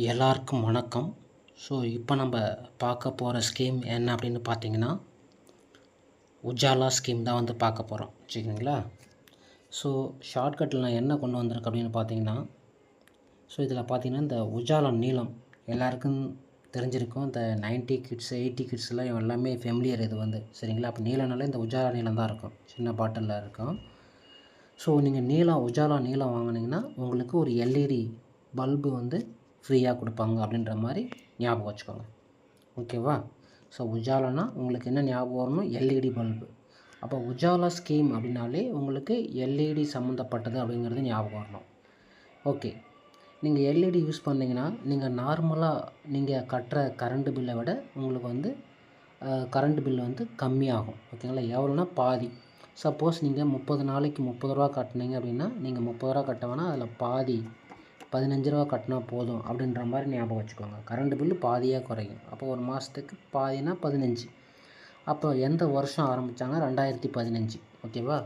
எல்லாருக்கும் வணக்கம். ஸோ இப்போ நம்ம பார்க்க போகிற ஸ்கீம் என்ன அப்படின்னு பார்த்தீங்கன்னா, உஜாலா ஸ்கீம் தான் வந்து பார்க்க போகிறோம். சரிங்களா? ஸோ ஷார்ட்கட்டில் நான் என்ன கொண்டு வந்திருக்கேன் அப்படின்னு பார்த்தீங்கன்னா, ஸோ இதில் பார்த்தீங்கன்னா இந்த உஜாலா நீலம் எல்லாருக்கும் தெரிஞ்சிருக்கும். இந்த 90 கிட்ஸ் 80 கிட்ஸ்லாம் எல்லாமே ஃபெமிலியர் இது வந்து. சரிங்களா? அப்போ நீலம்னாலே இந்த உஜாலா நீலம் தான் இருக்கும். சின்ன பாட்டிலில் இருக்கும். ஸோ நீங்கள் உஜாலா நீலம் வாங்கினீங்கன்னா உங்களுக்கு ஒரு எல்இடி பல்பு வந்து ஃப்ரீயாக கொடுப்பாங்க அப்படின்ற மாதிரி ஞாபகம் வச்சுக்கோங்க. ஓகேவா? ஸோ உஜாலானா உங்களுக்கு என்ன ஞாபகம் வரணும்? LED bulb. அப்போ உஜாலா ஸ்கீம் அப்படின்னாலே உங்களுக்கு எல்இடி சம்மந்தப்பட்டது அப்படிங்கிறது ஞாபகம் வரணும். ஓகே, நீங்கள் எல்இடி யூஸ் பண்ணிங்கன்னா நீங்கள் நார்மலாக நீங்கள் கட்டுற கரண்ட்டு பில்லை விட உங்களுக்கு வந்து கரண்ட் பில் வந்து கம்மியாகும். ஓகேங்களா? எவ்வளோனா பாதி. சப்போஸ் நீங்கள் 30 நாளைக்கு 30 ரூபா கட்டினீங்க அப்படின்னா நீங்கள் 30 ரூபா கட்ட வேணாம், அதில் பாதி 15 ரூபா கட்டினா போதும் அப்படின்ற மாதிரி ஞாபகம் வச்சுக்கோங்க. கரண்ட் பில்லு பாதியாக குறையும். அப்போ ஒரு மாதத்துக்கு பாதினா 15. அப்போ எந்த வருஷம் ஆரம்பித்தாங்க? 2015. ஓகேவா?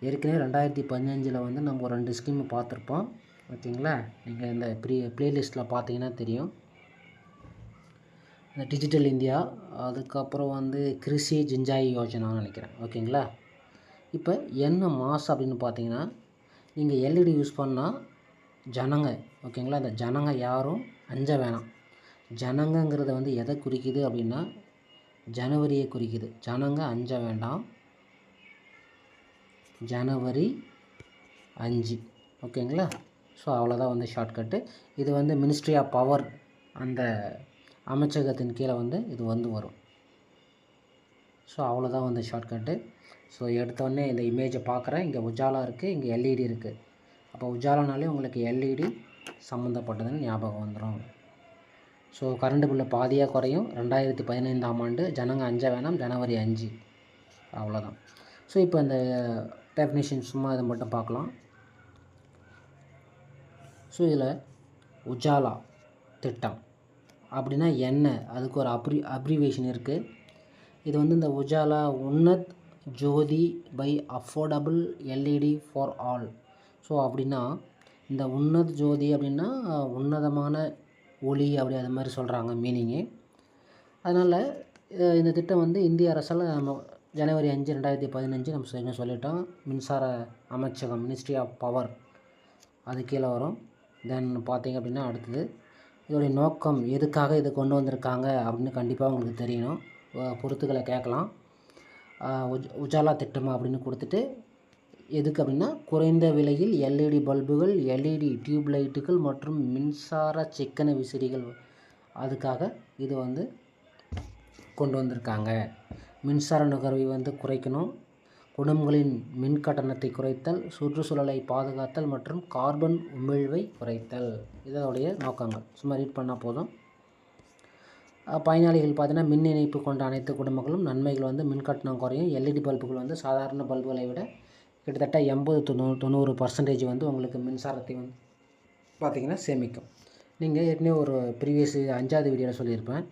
ஏற்கனவே 2015 வந்து நம்ம ஒரு 2 ஸ்கீமு பார்த்துருப்போம். ஓகேங்களா? நீங்கள் இந்த ப்ளேலிஸ்ட்டில் பார்த்தீங்கன்னா தெரியும். இந்த டிஜிட்டல் இந்தியா, அதுக்கப்புறம் வந்து கிருஷி ஜிஞ்சாய் யோஜனான்னு நினைக்கிறேன். ஓகேங்களா? இப்போ என்ன மாதம் அப்படின்னு பார்த்தீங்கன்னா, நீங்கள் எல்இடி யூஸ் பண்ணால் ஜனங்க, ஓகேங்களா, இந்த ஜனங்க யாரும் அஞ்ச வேணாம். ஜனங்கங்கிறத வந்து எதை குறிக்குது அப்படின்னா ஜனவரியை குறிக்குது. ஜனங்க அஞ்ச வேண்டாம். ஜனவரி 5. ஓகேங்களா? ஸோ அவ்வளோதான் வந்து ஷார்ட்கட்டு. இது வந்து மினிஸ்ட்ரி ஆஃப் பவர் அந்த அமைச்சகத்தின் கீழே வந்து இது வந்து வரும். ஸோ அவ்வளோதான் வந்து ஷார்ட்கட்டு. ஸோ எடுத்தோடனே இந்த இமேஜை பார்க்குறேன். இங்கே உஜாலா இருக்குது, இங்கே எல்இடி இருக்குது. அப்போ உஜாலானாலே உங்களுக்கு எல்இடி சம்மந்தப்பட்டதுன்னு ஞாபகம் வந்துடும். ஸோ கரண்ட் பில்லு பாதியாக குறையும். 2015ஆம் ஆண்டு ஜனங்க அஞ்ச வேணாம், ஜனவரி 5. அவ்வளோதான். ஸோ இப்போ இந்த டெஃபினேஷன் சும்மா இதை மட்டும் பார்க்கலாம். ஸோ இதில் உஜாலா திட்டம் அப்படின்னா என்ன? அதுக்கு ஒரு அப்ரிவேஷன் இருக்குது. இது வந்து இந்த Ujala Unnat Jyoti by affordable LED for all. So அப்படின்னா இந்த உன்னத் ஜோதி அப்படின்னா உன்னதமான ஒளி அப்படி அது மாதிரி சொல்கிறாங்க மீனிங்கு. அதனால் இந்த திட்டம் வந்து இந்திய அரசால் நம்ம ஜனவரி 5, 2015 நம்ம சொல்லிட்டோம். மின்சார அமைச்சகம் மினிஸ்ட்ரி ஆஃப் பவர் அது கீழே வரும். தென் பார்த்திங்க அப்படின்னா அடுத்தது இதோடைய நோக்கம், எதுக்காக இதை கொண்டு வந்திருக்காங்க அப்படின்னு கண்டிப்பாக உங்களுக்கு தெரியணும். பொறுத்துக்களை கேட்கலாம். உஜாலா திட்டம் அப்படின்னு கொடுத்துட்டு எதுக்கு அப்படின்னா குறைந்த விலையில் எல்இடி பல்புகள், எல்இடி டியூப் லைட்டுகள் மற்றும் மின்சார சிக்கன விசிறிகள், அதுக்காக இது வந்து கொண்டு வந்திருக்காங்க. மின்சார நுகர்வை வந்து குறைக்கணும், குடும்பங்களின் மின் கட்டணத்தை குறைத்தல், சுற்றுச்சூழலை பாதுகாத்தல் மற்றும் கார்பன் உமிழ்வை குறைத்தல், இதனுடைய நோக்கங்கள். சும்மா ரீட் பண்ணால் போதும். பயனாளிகள் பார்த்தீங்கன்னா மின் இணைப்பு கொண்ட அனைத்து குடும்பங்களும் நன்மைகள் வந்து மின் கட்டணம் குறையும். எல்இடி பல்புகள் வந்து சாதாரண பல்புகளை விட கிட்டத்தட்ட 80-90% வந்து உங்களுக்கு மின்சாரத்தை வந்து பார்த்திங்கன்னா சேமிக்கும். நீங்கள் ஏற்கனவே ஒரு ப்ரீவியஸ் 5வது வீடியோவில் சொல்லியிருப்பேன்.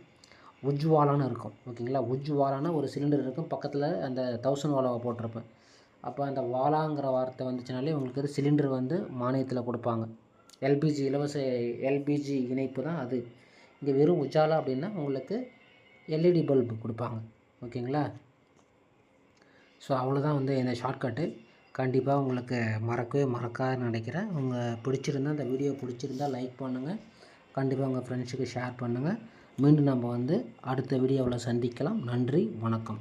உஜ்வாலான்னு இருக்கும். ஓகேங்களா? உஜ்வாலானா ஒரு சிலிண்டர் இருக்கும், பக்கத்தில் அந்த 1000 வாலாவை போட்டிருப்பேன். அப்போ அந்த வாலாங்கிற வார்த்தை வந்துச்சுனாலே உங்களுக்கு அது சிலிண்டர் வந்து மானியத்தில் கொடுப்பாங்க. எல்பிஜி இலவச எல்பிஜி இணைப்பு தான் அது. இங்கே வெறும் உஜாலா அப்படின்னா உங்களுக்கு எல்இடி பல்பு கொடுப்பாங்க. ஓகேங்களா? ஸோ அவ்வளோதான் வந்து இந்த ஷார்ட்கட்டு. கண்டிப்பாக உங்களுக்கு மறக்காதுன்னு நினைக்கிறேன். பிடிச்சிருந்தால் இந்த வீடியோ பிடிச்சிருந்தால் லைக் பண்ணுங்கள். கண்டிப்பாக உங்கள் ஃப்ரெண்ட்ஸுக்கு ஷேர் பண்ணுங்கள். மீண்டும் நம்ம வந்து அடுத்த வீடியோவில் சந்திக்கலாம். நன்றி, வணக்கம்.